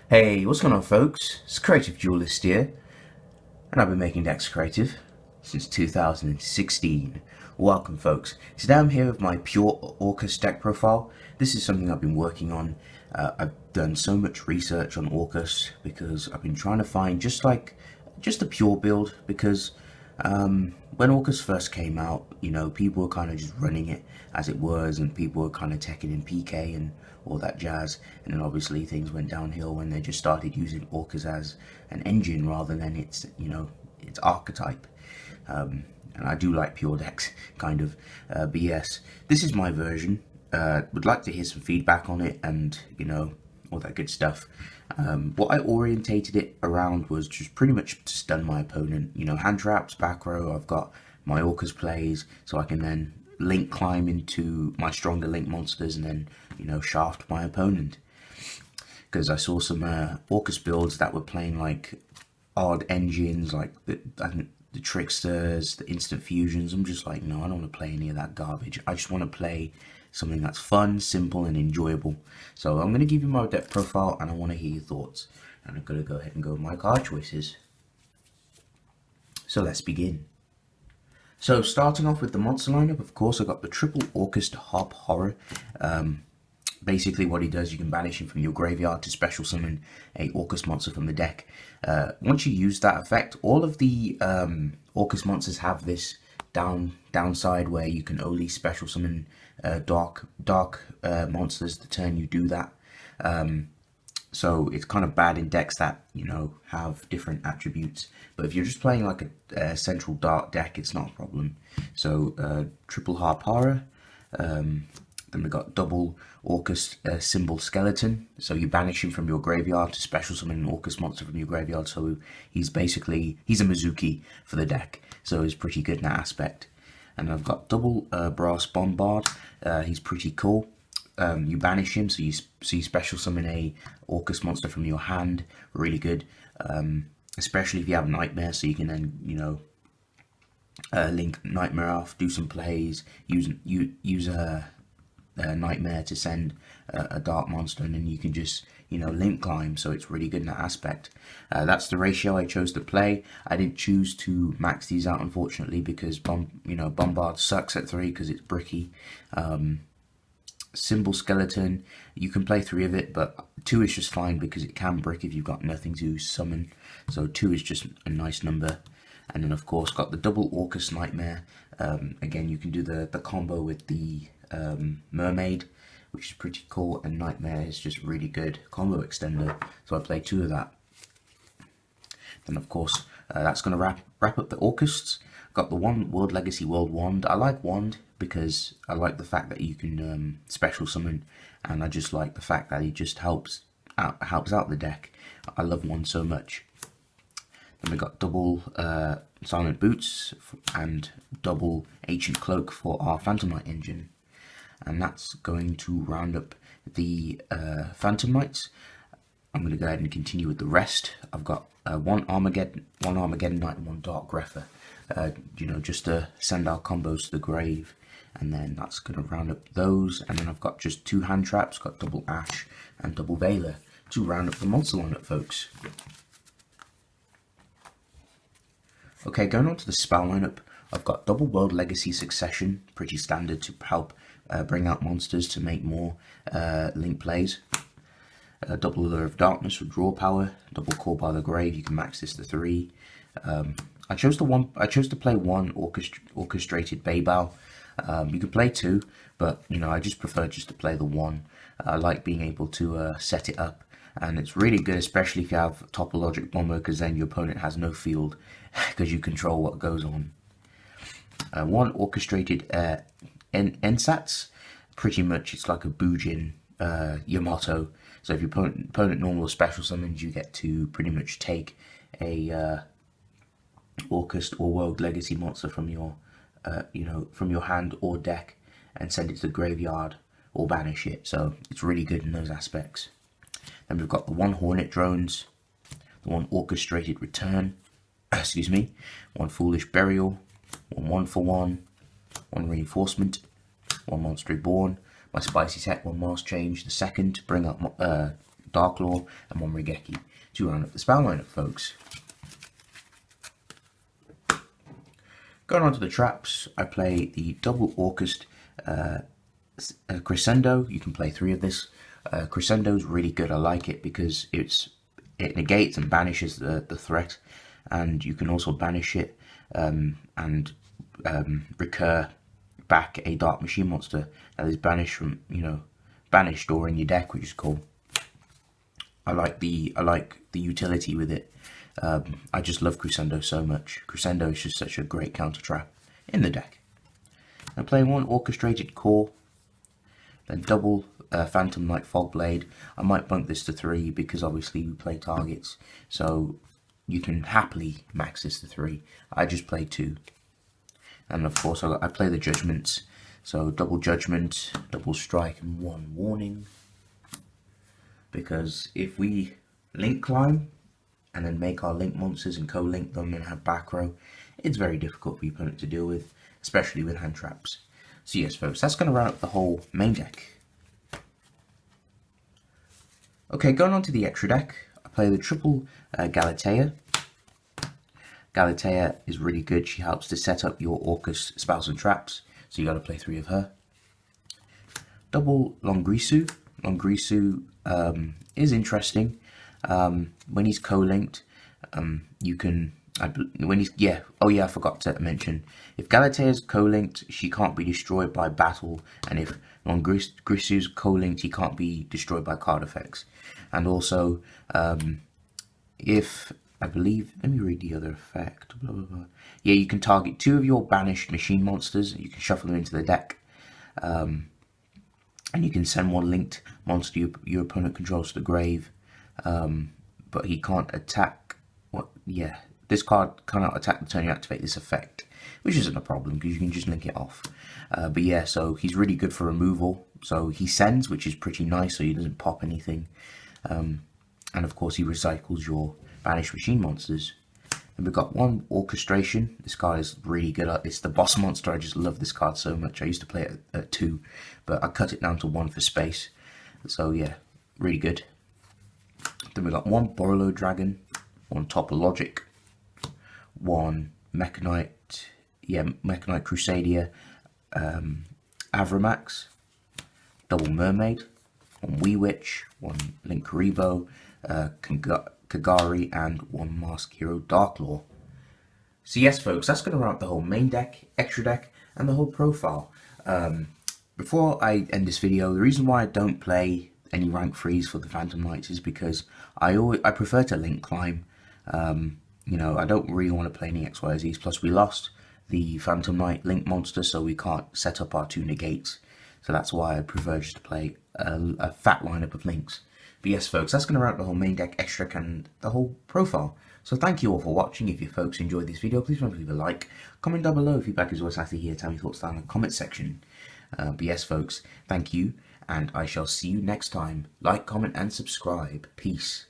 Hey, what's going on folks? It's Creative Duelist here, and I've been making decks creative since 2016. Welcome folks. Today I'm here with my pure Orcust deck profile. This is something I've been working on. I've done so much research on Orcust because I've been trying to find just a pure build because when Orcust first came out, people were kind of just running it as it was, and people were kind of teching in PK and all that jazz. And then obviously things went downhill when they just started using Orcust as an engine rather than its archetype. And I do like pure decks, kind of. But yes, this is my version. Would like to hear some feedback on it, and all that good stuff. What I orientated it around was just pretty much to stun my opponent. Hand traps, back row. I've got my Orcust plays, so I can then link climb into my stronger link monsters and then shaft my opponent. Because I saw some Orcust builds that were playing like odd engines, like the tricksters, the instant fusions. I'm just like, no, I don't want to play any of that garbage. I just want to play something that's fun, simple, and enjoyable. So I'm going to give you my deck profile, and I want to hear your thoughts. And I'm going to go ahead and go with my card choices. So let's begin. So starting off with the monster lineup, of course, I got the triple Orcust Harp Horror. Basically what he does, you can banish him from your graveyard to special summon a Orcust monster from the deck. Once you use that effect, all of the Orcust monsters have this downside where you can only special summon dark monsters the turn you do that. So it's kind of bad in decks that have different attributes. But if you're just playing like a central dark deck, it's not a problem. So triple Harp Horror. Then we got double Orcust Symbol Skeleton. So you banish him from your graveyard to special summon an Orcust monster from your graveyard. So he's a Mizuki for the deck. So he's pretty good in that aspect. And I've got double Brass Bombard. He's pretty cool. You banish him, so you special summon a Orcust monster from your hand. Really good. Especially if you have Nightmare, so you can then link Nightmare off, do some plays, use a Nightmare to send a dark monster, and then you can just link climb. So it's really good in that aspect. That's the ratio I chose to play. I didn't choose to max these out, unfortunately, because Bombard sucks at 3 because it's bricky. Symbol Skeleton, you can play 3 of it, but 2 is just fine because it can brick if you've got nothing to summon. So 2 is just a nice number. And then of course got the double Orcust Nightmare. Again, you can do the combo with the Mermaid, which is pretty cool, and Nightmare is just really good combo extender. So I play 2 of that. Then of course that's going to wrap up the Orcusts. Got the one World Legacy World Wand. I like Wand because I like the fact that you can special summon, and I just like the fact that it just helps out the deck. I love Wand so much. Then we got double Silent Boots and double Ancient Cloak for our Phantomite engine, and that's going to round up the Phantomites. I'm going to go ahead and continue with the rest. I've got one Armageddon Knight and one Dark Grepher. Just to send our combos to the grave, and then that's going to round up those. And then I've got just 2 hand traps, got double Ash and double Veiler to round up the monster lineup, folks. Okay, going on to the spell lineup, I've got double World Legacy Succession, pretty standard to help bring out monsters to make more link plays. Double Lure of Darkness for draw power, double Call by the Grave, you can max this to 3. I chose to play 1 orchestrated Baybal. You could play 2, but I just prefer just to play the 1. I like being able to set it up, and it's really good, especially if you have Topologic Bomber, because then your opponent has no field because you control what goes on. 1 orchestrated Ensats. Pretty much it's like a Bujin Yamato. So if your opponent normal or special summons, you get to pretty much take a Orcust or World Legacy monster from your from your hand or deck and send it to the graveyard or banish it. So it's really good in those aspects. Then we've got the 1 Hornet Drones, the 1 Orchestrated Return, excuse me, 1 Foolish Burial, 1 for 1, 1 Reinforcement, 1 Monster Reborn, my spicy tech, 1 Mask Change, the second to bring up Darklaw, and 1 Raigeki to round up the spell lineup, folks. Going on to the traps, I play the double Orcust Crescendo. You can play 3 of this. Crescendo is really good. I like it because it negates and banishes the threat, and you can also banish it and recur back a Dark Machine monster that is banished from banished or in your deck, which is cool. I like the utility with it. I just love Crescendo so much. Crescendo is just such a great counter trap in the deck. I'm playing 1 Orchestrated Core, then double Phantom Knight Fogblade. I might bump this to 3 because obviously we play targets, so you can happily max this to 3. I just play 2. And of course I play the Judgments, so double Judgment, double Strike, and 1 Warning. Because if we link climb and then make our link monsters and co-link them and have back row, it's very difficult for your opponent to deal with, especially with hand traps. So yes, folks, that's going to round up the whole main deck. Okay, going on to the extra deck, I play the triple Galatea. Galatea is really good. She helps to set up your Orcust spells and traps, so you got to play 3 of her. Double Longrisu. Longrisu is interesting. When he's co-linked, you can I forgot to mention, if Galatea is co-linked, she can't be destroyed by battle, and if Longrisu is co-linked, he can't be destroyed by card effects. And also, if I believe, let me read the other effect. Blah, blah, blah. Yeah, you can target 2 of your banished machine monsters. You can shuffle them into the deck, and you can send 1 linked monster your opponent controls to the grave. But he can't attack. This card cannot attack the turn you activate this effect, which isn't a problem because you can just link it off. But yeah, so he's really good for removal. So he sends, which is pretty nice, so he doesn't pop anything. And of course, he recycles your banished machine monsters. And we've got 1 Orchestration. This card is really good. It's the boss monster. I just love this card so much. I used to play it at 2, but I cut it down to 1 for space. So yeah, really good. Then we got 1 Borolo Dragon, 1 Topologic, 1 Mechanite Crusadia Avramax, double Mermaid, 1 Wee Witch, 1 Link Karibo, Kagari, and 1 Mask Hero Darklaw. So yes, folks, that's going to wrap up the whole main deck, extra deck, and the whole profile. Before I end this video, the reason why I don't play any rank 3s for the Phantom Knights is because I prefer to link climb. I don't really want to play any XYZs. Plus, we lost the Phantom Knight link monster, so we can't set up our 2 negates. So that's why I prefer just to play a fat lineup of links. But yes, folks, that's going to wrap the whole main deck, extra deck, and the whole profile. So thank you all for watching. If you folks enjoyed this video, please remember to leave a like. Comment down below. Feedback is always nice to hear. Tell me your thoughts down in the comment section. But yes, folks, thank you, and I shall see you next time. Like, comment, and subscribe. Peace.